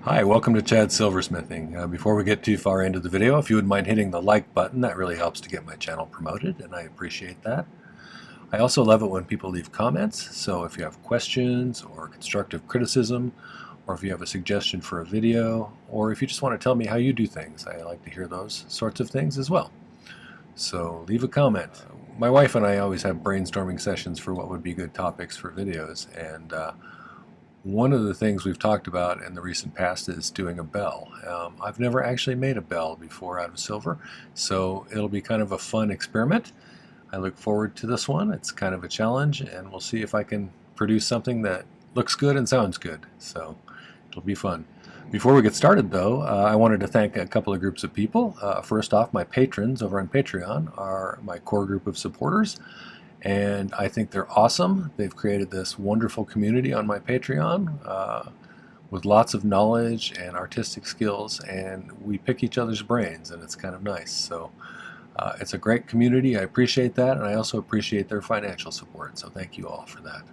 Hi, welcome to Chad's Silversmithing. Before we get too far into the video, if you wouldn't mind hitting the like button, that really helps to get my channel promoted, and I appreciate that. I also love it when people leave comments, so if you have questions or constructive criticism, or if you have a suggestion for a video, or if you just want to tell me how you do things, I like to hear those sorts of things as well. So leave a comment. My wife and I always have brainstorming sessions for what would be good topics for videos, and one of the things we've talked about in the recent past is doing a bell. I've never actually made a bell before out of silver, so it'll be kind of a fun experiment. I look forward to this one. It's kind of a challenge, and we'll see if I can produce something that looks good and sounds good. So it'll be fun. Before we get started, though, I wanted to thank a couple of groups of people. First off, my patrons over on Patreon are my core group of supporters. And I think they're awesome. They've created this wonderful community on my Patreon with lots of knowledge and artistic skills, and we pick each other's brains, and it's kind of nice. So it's a great community. I appreciate that, and I also appreciate their financial support, so thank you all for that.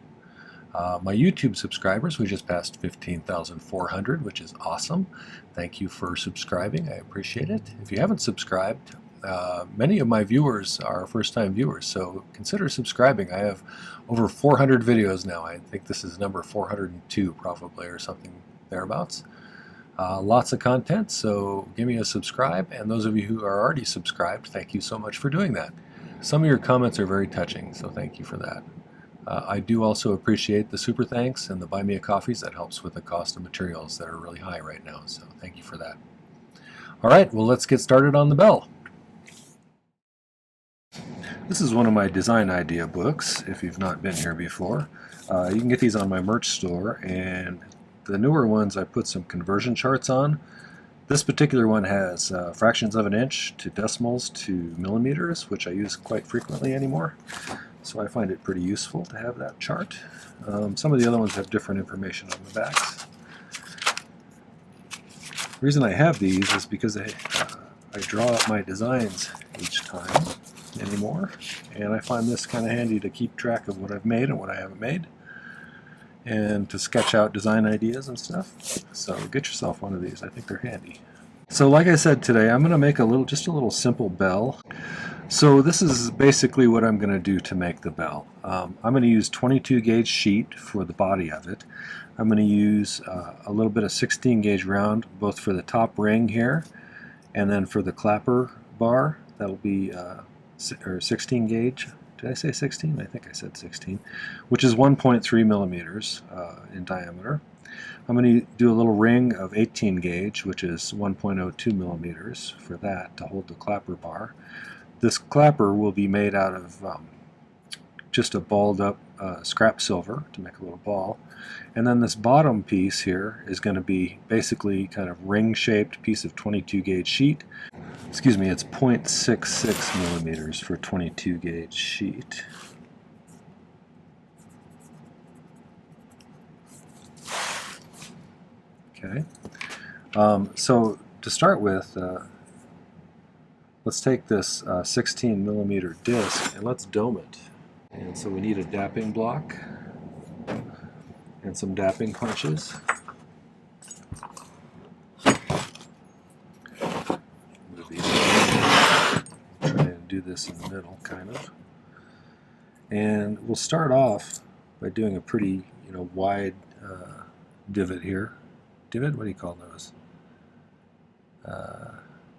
My YouTube subscribers, we just passed 15,400, which is awesome. Thank you for subscribing. I appreciate it. If you haven't subscribed, many of my viewers are first-time viewers, so consider subscribing. I have over 400 videos now. I think this is number 402 probably, or something thereabouts. Lots of content, so give me a subscribe, and those of you who are already subscribed, thank you so much for doing that. Some of your comments are very touching, so thank you for that. I do also appreciate the super thanks and the buy me a coffees. That helps with the cost of materials that are really high right now, so thank you for that. All right, well, let's get started on the bell. This is one of my design idea books, if you've not been here before. You can get these on my merch store, and the newer ones I put some conversion charts on. This particular one has fractions of an inch to decimals to millimeters, which I use quite frequently anymore. So I find it pretty useful to have that chart. Some of the other ones have different information on the backs. The reason I have these is because I draw out my designs each time anymore, and I find this kind of handy to keep track of what I've made and what I haven't made, and to sketch out design ideas and stuff. So get yourself one of these. I think they're handy. So like I said, today I'm going to make just a little simple bell. So this is basically what I'm going to do to make the bell. I'm going to use 22 gauge sheet for the body of it. I'm going to use a little bit of 16 gauge round both for the top ring here, and then for the clapper bar that'll be 16 gauge. Did I say 16? I think I said 16, which is 1.3 millimeters in diameter. I'm going to do a little ring of 18 gauge, which is 1.02 millimeters for that to hold the clapper bar. This clapper will be made out of just a balled up scrap silver to make a little ball. And then this bottom piece here is going to be basically kind of ring-shaped piece of 22 gauge sheet. Excuse me, it's 0.66 millimeters for 22 gauge sheet. Okay, so to start with, let's take this 16 millimeter disc and let's dome it. And so we need a dapping block and some dapping punches. Try and do this in the middle, kind of. And we'll start off by doing a pretty, wide divot here. Divot? What do you call those?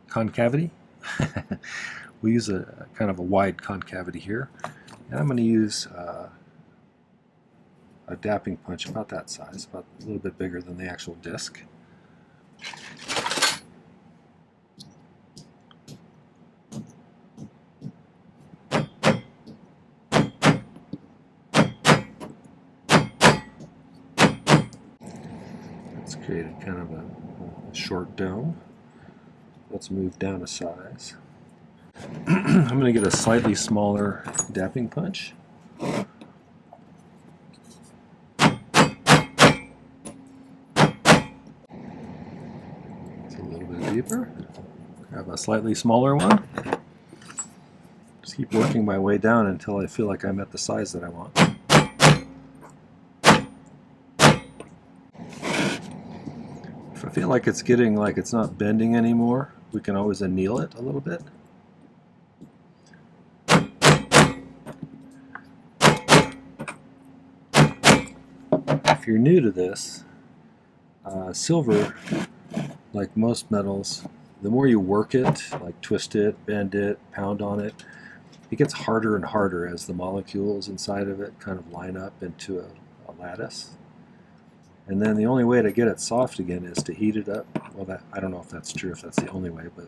Concavity? We use a kind of a wide concavity here. And I'm going to use a dapping punch about that size, about a little bit bigger than the actual disc. It's created kind of a short dome. Let's move down a size. I'm going to get a slightly smaller dapping punch. It's a little bit deeper. Grab a slightly smaller one. Just keep working my way down until I feel like I'm at the size that I want. If I feel like it's getting like it's not bending anymore, we can always anneal it a little bit. If you're new to this, silver, like most metals, the more you work it, like twist it, bend it, pound on it, it gets harder and harder as the molecules inside of it kind of line up into a lattice. And then the only way to get it soft again is to heat it up. Well, I don't know if that's true, if that's the only way, but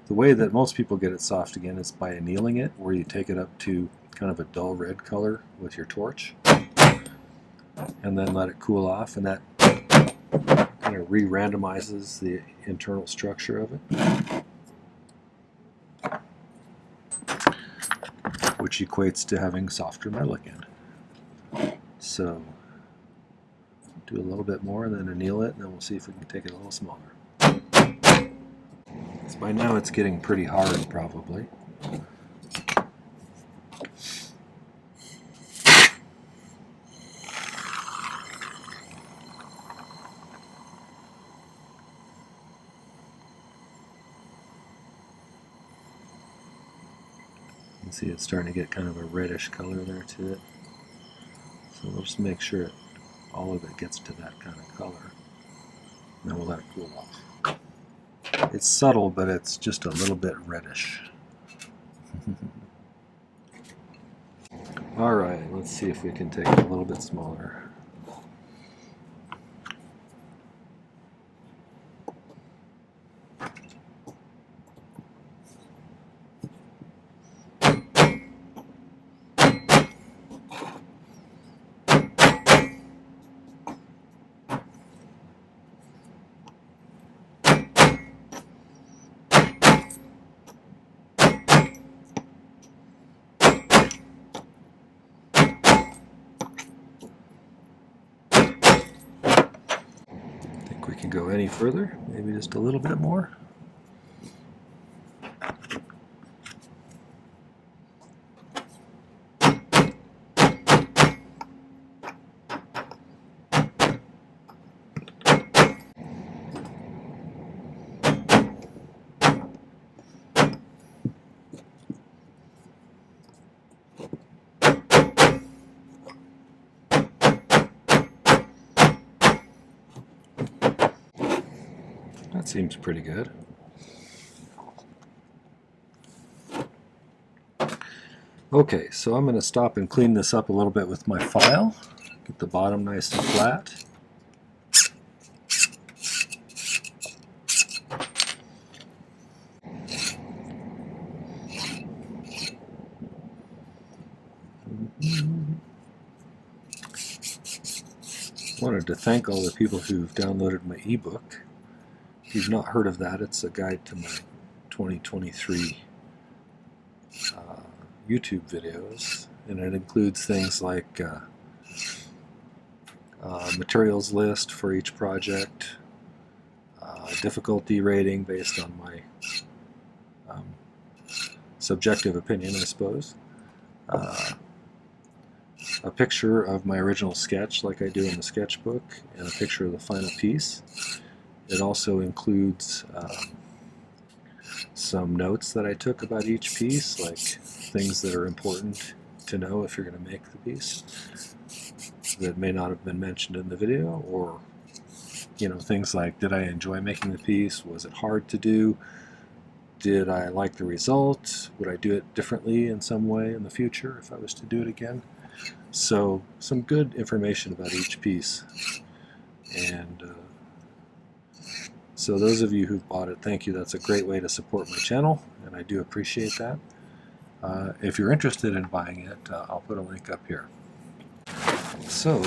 the way that most people get it soft again is by annealing it, where you take it up to kind of a dull red color with your torch, and then let it cool off, and that kind of re-randomizes the internal structure of it, which equates to having softer metal again. So do a little bit more and then anneal it, and then we'll see if we can take it a little smaller. So by now it's getting pretty hard, probably. You can see it's starting to get kind of a reddish color there to it. So we'll just make sure all of it gets to that kind of color. And then we'll let it cool off. It's subtle, but it's just a little bit reddish. Alright, let's see if we can take it a little bit smaller. We can go any further, maybe just a little bit more. That seems pretty good. Okay, so I'm going to stop and clean this up a little bit with my file. Get the bottom nice and flat. Wanted to thank all the people who've downloaded my ebook. If you've not heard of that, it's a guide to my 2023 YouTube videos, and it includes things like materials list for each project, difficulty rating based on my subjective opinion, I suppose, a picture of my original sketch like I do in the sketchbook, and a picture of the final piece. It also includes some notes that I took about each piece, like things that are important to know if you're going to make the piece that may not have been mentioned in the video, or things like, did I enjoy making the piece? Was it hard to do? Did I like the result? Would I do it differently in some way in the future if I was to do it again? So some good information about each piece. And so those of you who've bought it, thank you. That's a great way to support my channel, and I do appreciate that. If you're interested in buying it, I'll put a link up here. So,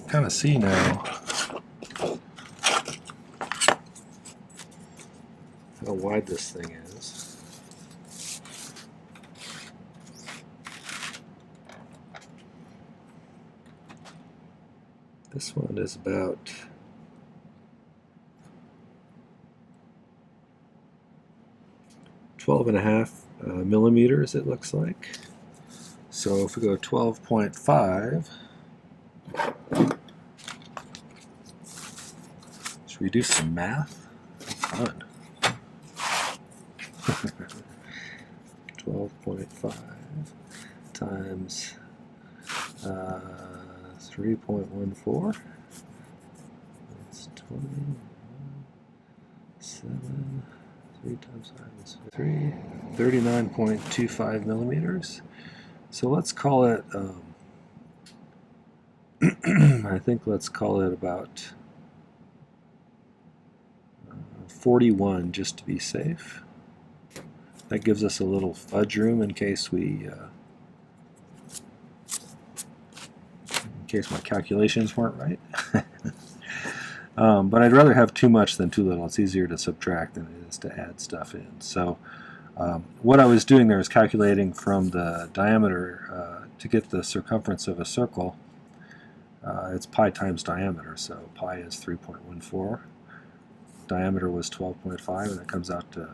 kind of see now how wide this thing is. This one is about 12.5 millimeters, it looks like. So if we go 12.5, we do some math? Fun. 12.5 times 3.14. That's 27. 3 times 5 is 3. 39.25 millimeters. So let's call it, I think let's call it about 41 just to be safe. That gives us a little fudge room in case we, in case my calculations weren't right. But I'd rather have too much than too little. It's easier to subtract than it is to add stuff in. So what I was doing there is calculating from the diameter to get the circumference of a circle. It's pi times diameter, so pi is 3.14. Diameter was 12.5, and that comes out to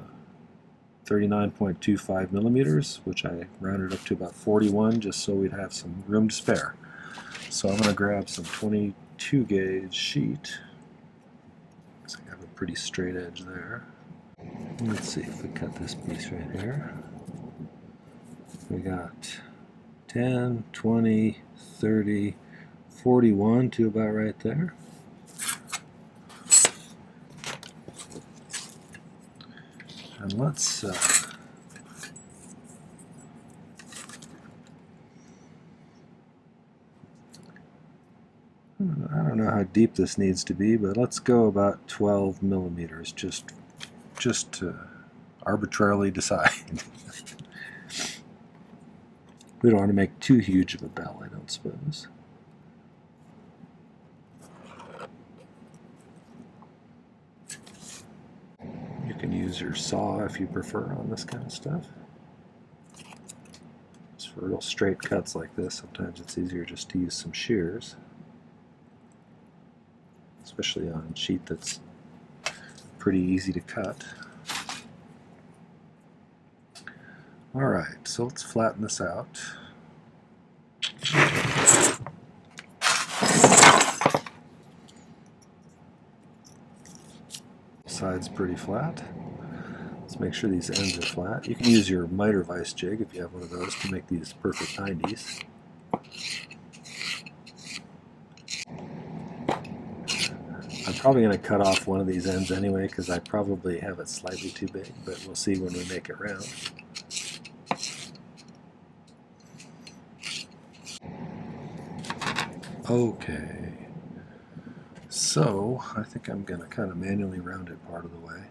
39.25 millimeters, which I rounded up to about 41 just so we'd have some room to spare. So I'm going to grab some 22 gauge sheet. So I have a pretty straight edge there. Let's see if we cut this piece right here. We got 10, 20, 30, 41 to about right there. And let's I don't know how deep this needs to be, but let's go about 12 millimeters just to arbitrarily decide. We don't want to make too huge of a bell, I don't suppose. You can use your saw if you prefer on this kind of stuff. Just for real straight cuts like this, sometimes it's easier just to use some shears, especially on sheet that's pretty easy to cut. Alright, so let's flatten this out. Side's pretty flat. Let's make sure these ends are flat. You can use your miter vise jig if you have one of those to make these perfect 90s. I'm probably going to cut off one of these ends anyway because I probably have it slightly too big, but we'll see when we make it round. Okay, so I think I'm going to kind of manually round it part of the way.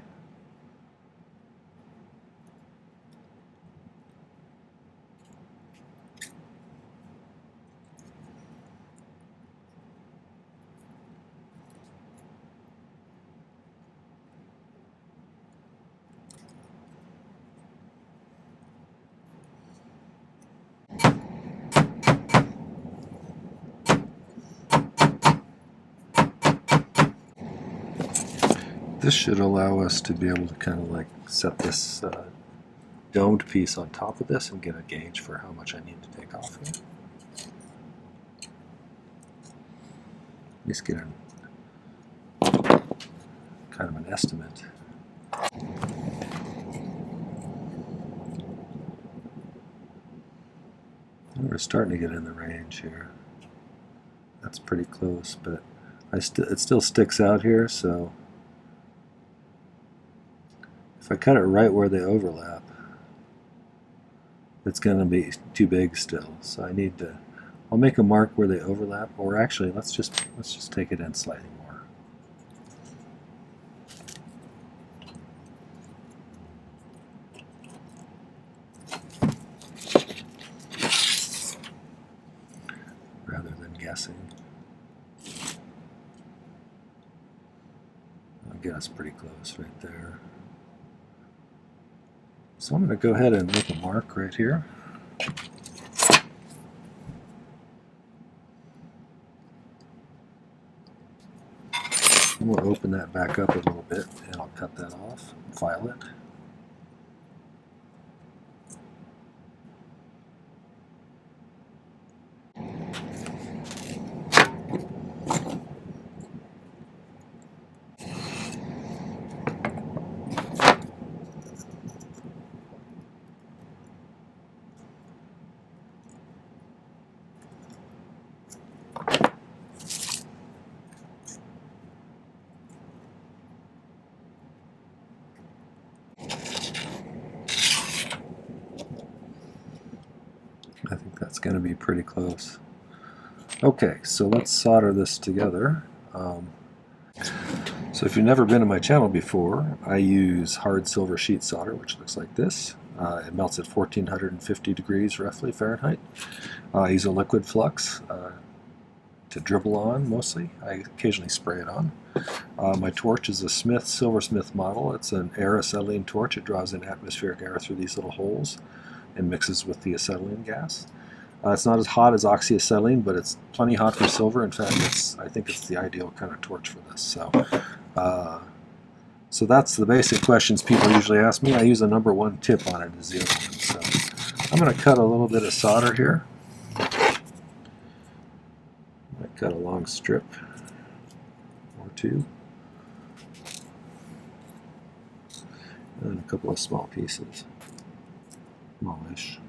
This should allow us to be able to kind of like set this domed piece on top of this and get a gauge for how much I need to take off here. At least get kind of an estimate. We're starting to get in the range here. That's pretty close, but it still sticks out here, so if I cut it right where they overlap, it's going to be too big still. So I need to, I'll make a mark where they overlap, or actually let's just take it in slightly more. Rather than guessing. That'll get us pretty close right there. So I'm going to go ahead and make a mark right here. And we'll open that back up a little bit and I'll cut that off and file it. it's going to be pretty close. Okay, so let's solder this together. So if you've never been to my channel before, I use hard silver sheet solder, which looks like this. It melts at 1450 degrees roughly Fahrenheit. I use a liquid flux to dribble on mostly. I occasionally spray it on. My torch is a Silversmith model. It's an air acetylene torch. It draws in atmospheric air through these little holes and mixes with the acetylene gas. It's not as hot as oxyacetylene, but it's plenty hot for silver. In fact, I think it's the ideal kind of torch for this. So that's the basic questions people usually ask me. I use a number 1 tip on it as the other one. So I'm going to cut a little bit of solder here. I cut a long strip or 2. And a couple of small pieces. Smallish.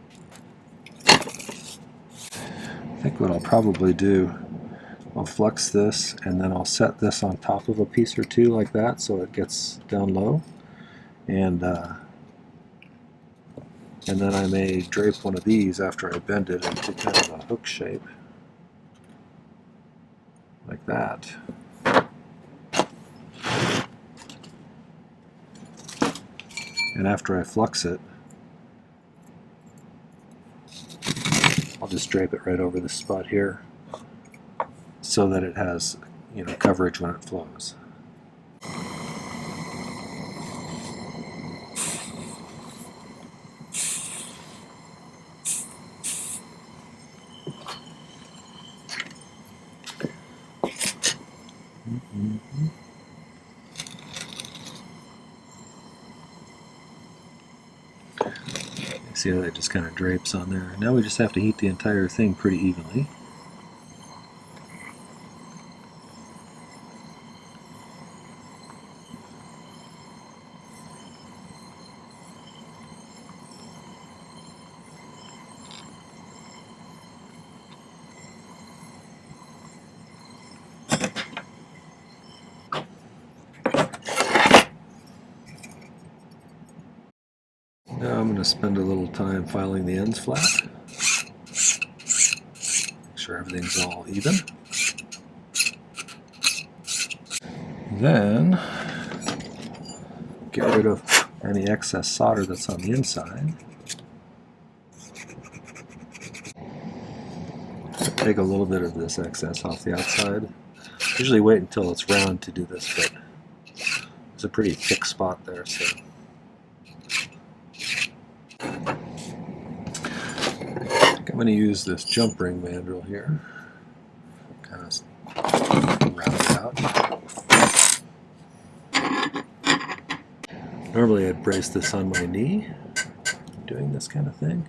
I think what I'll probably do, I'll flux this and then I'll set this on top of a piece or 2 like that so it gets down low, and then I may drape one of these after I bend it into kind of a hook shape like that. And after I flux it, I'll just drape it right over this spot here so that it has, you know, coverage when it flows. See how that just kind of drapes on there. Now we just have to heat the entire thing pretty evenly. Now I'm going to spend a little time filing the ends flat. Make sure everything's all even. Then get rid of any excess solder that's on the inside. Take a little bit of this excess off the outside. Usually wait until it's round to do this, but there's a pretty thick spot there, so. I'm going to use this jump ring mandrel here, kind of round it out. Normally I'd brace this on my knee, doing this kind of thing,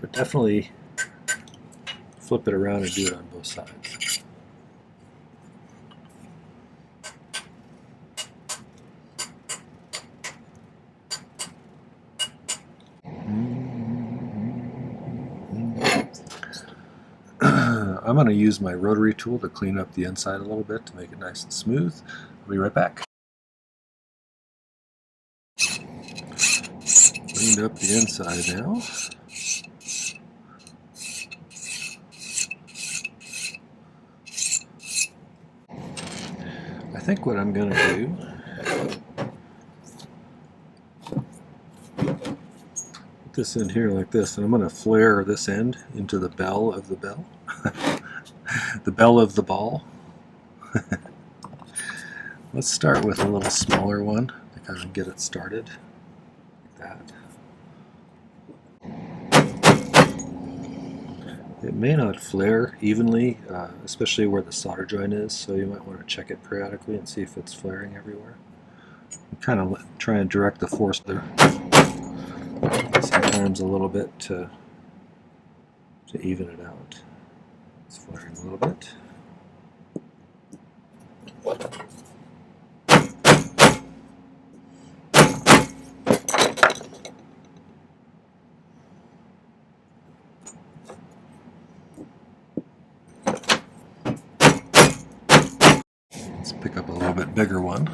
but definitely flip it around and do it on both sides. I'm going to use my rotary tool to clean up the inside a little bit to make it nice and smooth. I'll be right back. Cleaned up the inside now. I think what I'm going to do, put this in here like this, and I'm going to flare this end into the bell of the bell. The bell of the ball. Let's start with a little smaller one to kind of get it started, like that. It may not flare evenly, especially where the solder joint is, so you might want to check it periodically and see if it's flaring everywhere. Kind of try and direct the force there, sometimes a little bit to even it out. It's flaring a little bit. Let's pick up a little bit bigger one.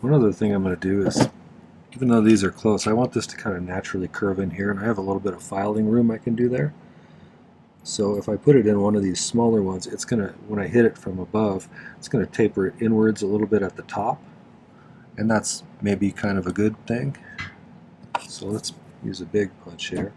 One other thing I'm going to do is, even though these are close, I want this to kind of naturally curve in here, and I have a little bit of filing room I can do there. So if I put it in one of these smaller ones, it's going to, when I hit it from above, it's going to taper it inwards a little bit at the top, and that's maybe kind of a good thing. So let's use a big punch here.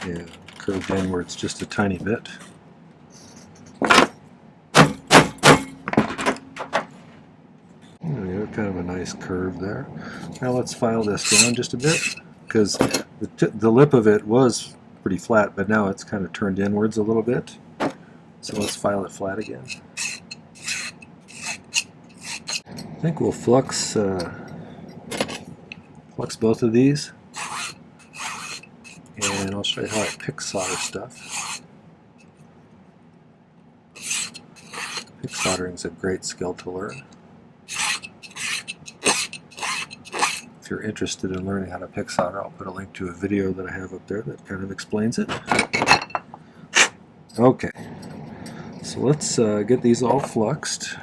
Yeah, curved inwards just a tiny bit. Kind of a nice curve there. Now let's file this down just a bit, because the lip of it was pretty flat, but now it's kind of turned inwards a little bit. So let's file it flat again. I think we'll flux both of these, and I'll show you how I pick solder stuff. Pick soldering is a great skill to learn. If you're interested in learning how to pick solder, I'll put a link to a video that I have up there that kind of explains it. Okay, so let's get these all fluxed.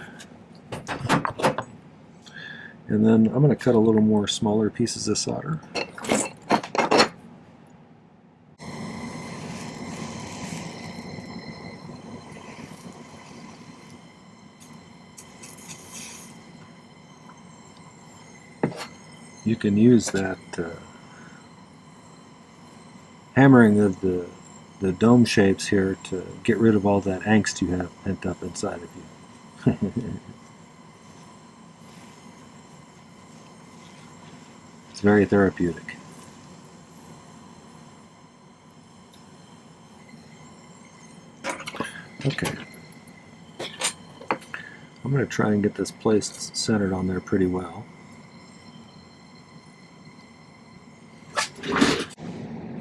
And then I'm going to cut a little more smaller pieces of solder. You can use that hammering of the dome shapes here to get rid of all that angst you have pent up inside of you. It's very therapeutic. Okay. I'm going to try and get this placed centered on there pretty well.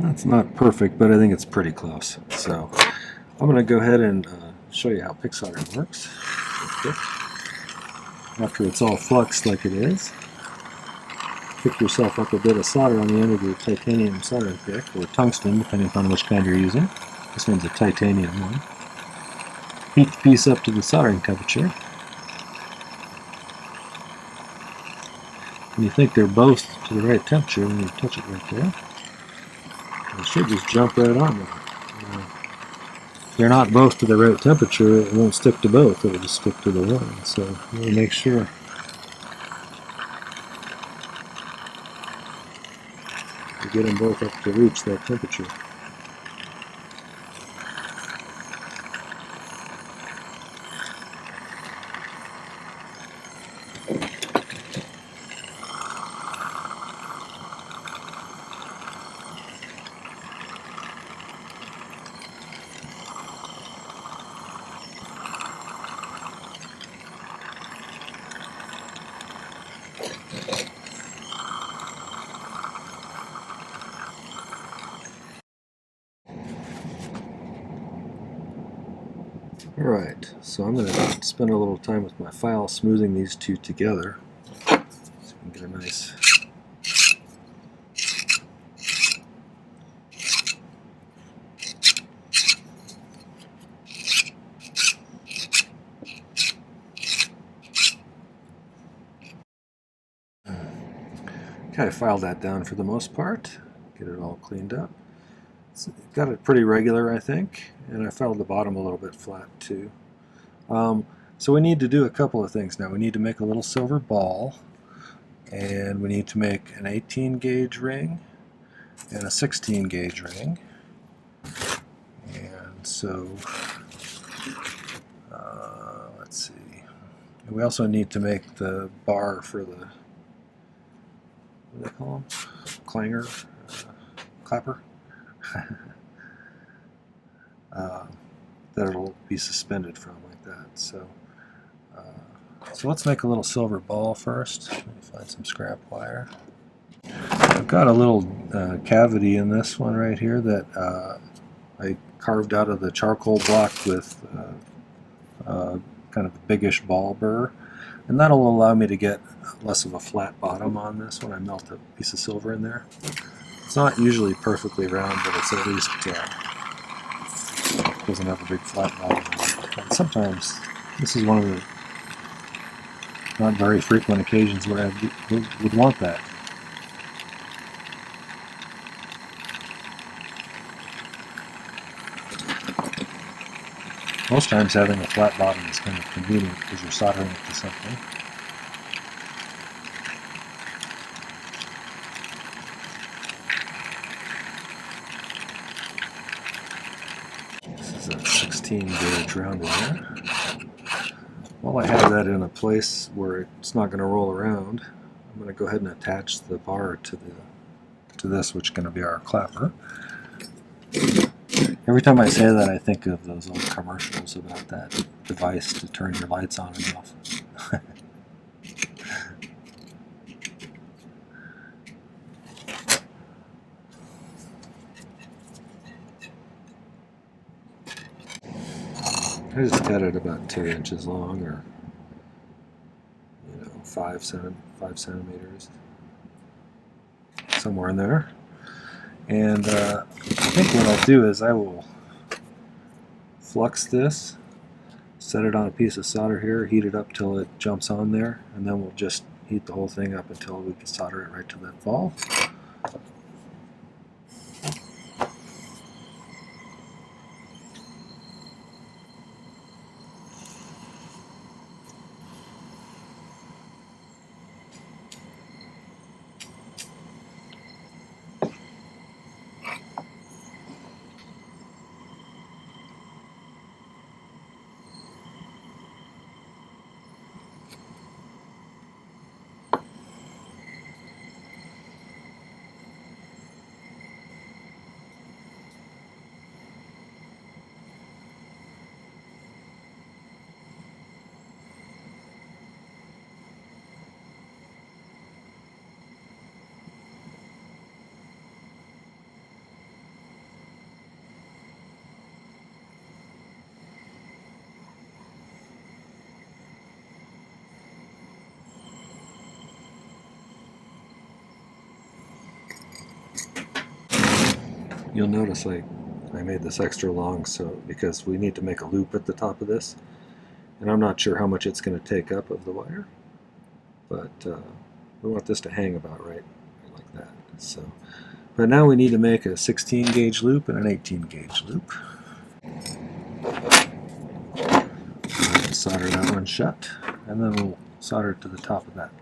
That's not perfect, but I think it's pretty close. So I'm going to go ahead and show you how pick soldering works. After it's all fluxed like it is, pick yourself up a bit of solder on the end of your titanium soldering pick, or tungsten, depending upon which kind you're using. This one's a titanium one. Heat the piece up to the soldering temperature. And you think they're both to the right temperature when you touch it right there. It should just jump right on there. If they're not both to the right temperature, it won't stick to both, it'll just stick to the one. So you want to make sure you get them both up to reach that temperature. Alright, so I'm going to spend a little time with my file smoothing these two together so we can get a nice Okay, I filed that down for the most part, get it all cleaned up. So got it pretty regular, I think, and I filed the bottom a little bit flat too. So we need to do a couple of things now. We need to make a little silver ball, and we need to make an 18 gauge ring and a 16 gauge ring. And so, let's see. We also need to make the bar for the, what do they call them? Clanger? Clapper? That it'll be suspended from like that. So, so let's make a little silver ball first. Let me find some scrap wire. I've got a little cavity in this one right here that I carved out of the charcoal block with kind of a biggish ball burr, and that'll allow me to get less of a flat bottom on this when I melt a piece of silver in there. It's not usually perfectly round, but it's at least doesn't have a big flat bottom. And sometimes this is one of the not very frequent occasions where I would want that. Most times having a flat bottom is kind of convenient because you're soldering it to something. This is a 16 gauge round in there. While I have that in a place where it's not going to roll around, I'm going to go ahead and attach the bar to this, which is going to be our clapper. Every time I say that, I think of those old commercials about that device to turn your lights on and off. I just cut it about 2 inches long, or 5 centimeters, somewhere in there. And I think what I'll do is I will flux this, set it on a piece of solder here, heat it up till it jumps on there, and then we'll just heat the whole thing up until we can solder it right to that ball. You'll notice I made this extra long because we need to make a loop at the top of this, and I'm not sure how much it's going to take up of the wire, but we want this to hang about right like that. So, but now we need to make a 16 gauge loop and an 18 gauge loop. Solder that one shut, and then we'll solder it to the top of that.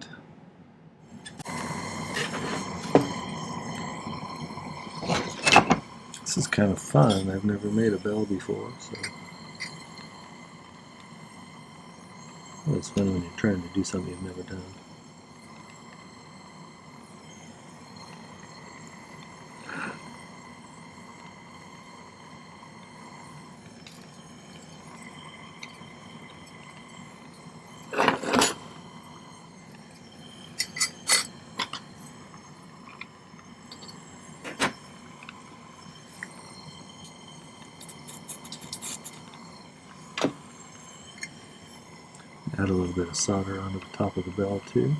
This is kind of fun. I've never made a bell before, so well, it's fun when you're trying to do something you've never done. Add a little bit of solder onto the top of the bell too.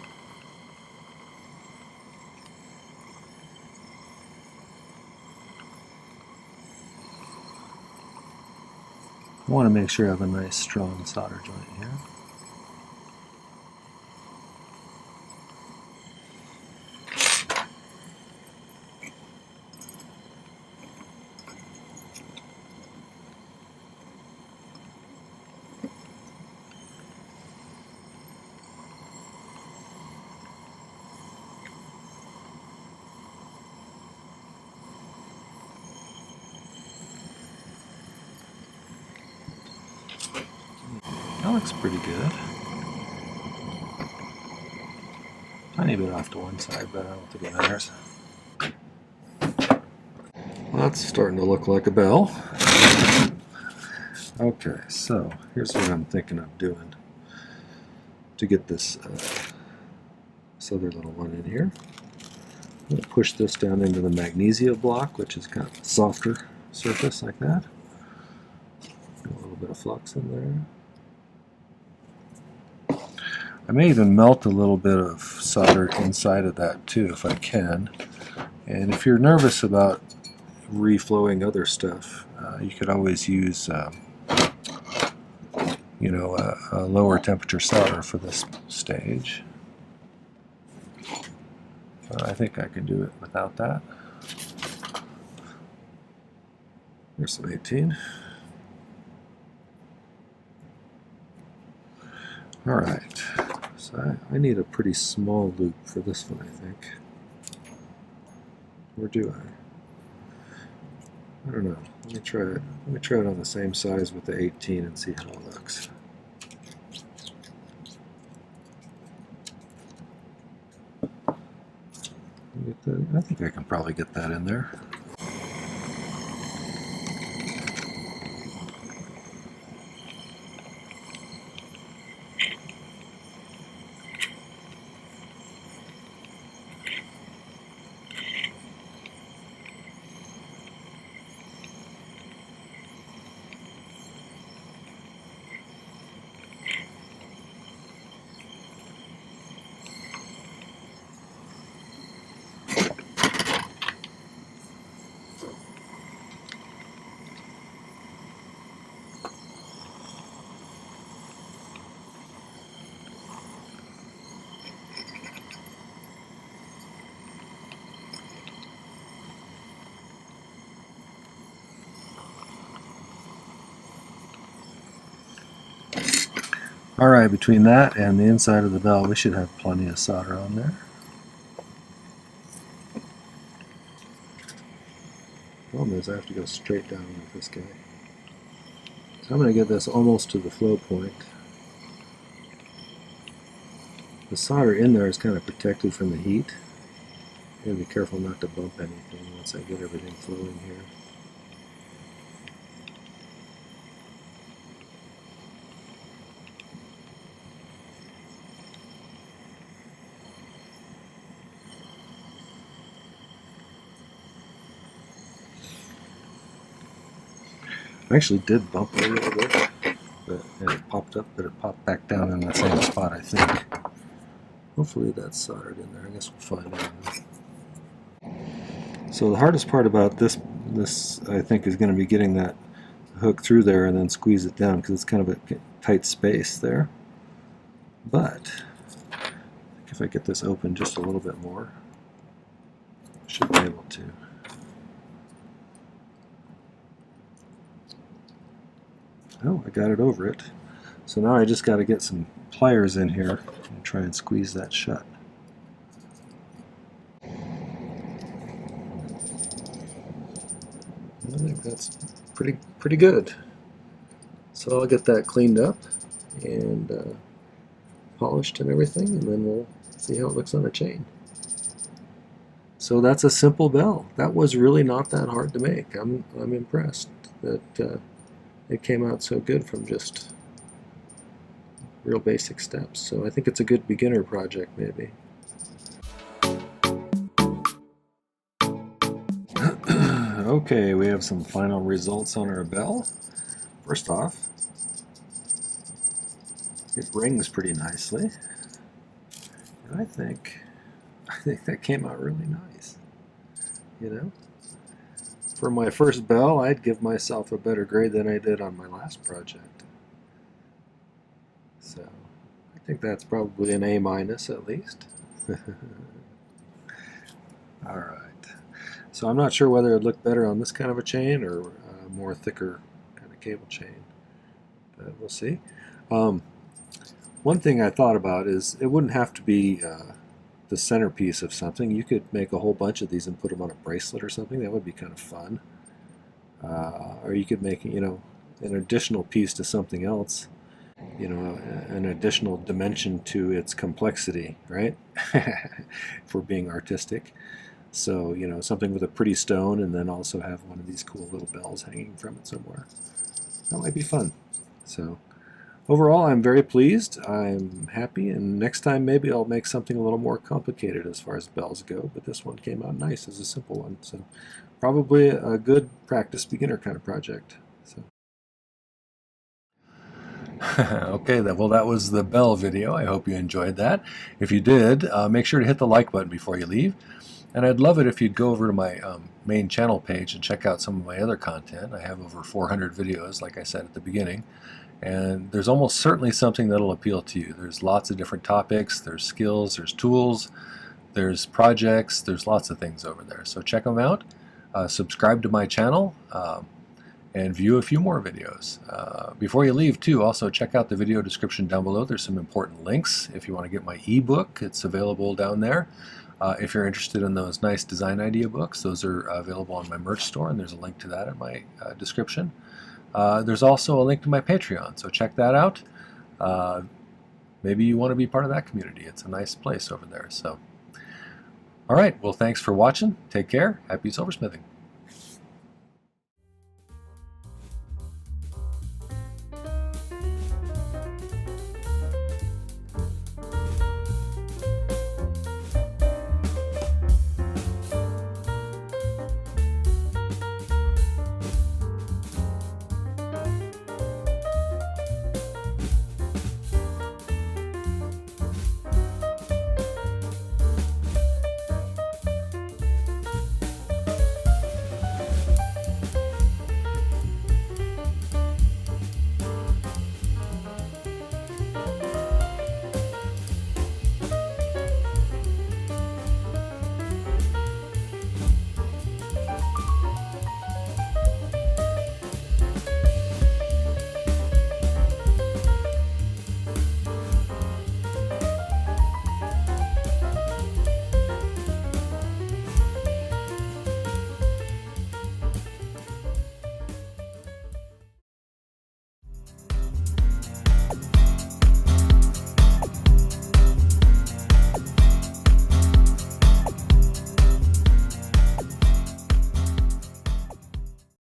I want to make sure I have a nice strong solder joint here. That looks pretty good. Tiny bit off to one side, but I don't think it matters. Well, that's starting to look like a bell. Okay, so here's what I'm thinking of doing to get this other little one in here. I'm going to push this down into the magnesia block, which is kind of a softer surface like that. A little bit of flux in there. I may even melt a little bit of solder inside of that too if I can. And if you're nervous about reflowing other stuff, you could always use you know, a lower temperature solder for this stage. I think I can do it without that. There's some 18. Alright, so I need a pretty small loop for this one, I think. Or do I? I don't know. Let me try it. Let me try it on the same size with the 18 and see how it looks. I think I can probably get that in there. Alright, between that and the inside of the bell, we should have plenty of solder on there. Problem is I have to go straight down with this guy. So I'm going to get this almost to the flow point. The solder in there is kind of protected from the heat. I'm going to be careful not to bump anything once I get everything flowing here. I actually did bump it a little bit, and it popped up, but it popped back down in the same spot, I think. Hopefully that's soldered in there. I guess we'll find out. So the hardest part about this I think is going to be getting that hook through there and then squeeze it down, because it's kind of a tight space there. But if I get this open just a little bit more, I should be able to. Oh, I got it over it. So now I just got to get some pliers in here and try and squeeze that shut. I think that's pretty good. So I'll get that cleaned up and polished and everything, and then we'll see how it looks on a chain. So that's a simple bell. That was really not that hard to make. I'm impressed that it came out so good from just real basic steps. So I think it's a good beginner project, maybe. Okay, we have some final results on our bell. First off, it rings pretty nicely. And I think that came out really nice. You know? For my first bell, I'd give myself a better grade than I did on my last project. So, I think that's probably an A- at least. Alright. So I'm not sure whether it'd look better on this kind of a chain or a more thicker kind of cable chain. But we'll see. One thing I thought about is it wouldn't have to be the centerpiece of something. You could make a whole bunch of these and put them on a bracelet or something. That would be kind of fun. Or you could make, you know, an additional piece to something else, you know, an additional dimension to its complexity, right? If we're being artistic. So, you know, something with a pretty stone and then also have one of these cool little bells hanging from it somewhere. That might be fun. So, overall, I'm very pleased. I'm happy, and next time maybe I'll make something a little more complicated as far as bells go, but this one came out nice as a simple one. So, probably a good practice beginner kind of project. So. Okay, well, that was the bell video. I hope you enjoyed that. If you did, make sure to hit the like button before you leave. And I'd love it if you'd go over to my main channel page and check out some of my other content. I have over 400 videos, like I said at the beginning. And there's almost certainly something that'll appeal to you. There's lots of different topics, there's skills, there's tools, there's projects, there's lots of things over there. So check them out. Subscribe to my channel. And view a few more videos. Before you leave too, also check out the video description down below. There's some important links. If you want to get my ebook, it's available down there. If you're interested in those nice design idea books, those are available on my merch store, and there's a link to that in my description. There's also a link to my Patreon, so check that out. Maybe you want to be part of that community. It's a nice place over there. So, all right, well, thanks for watching. Take care. Happy silversmithing.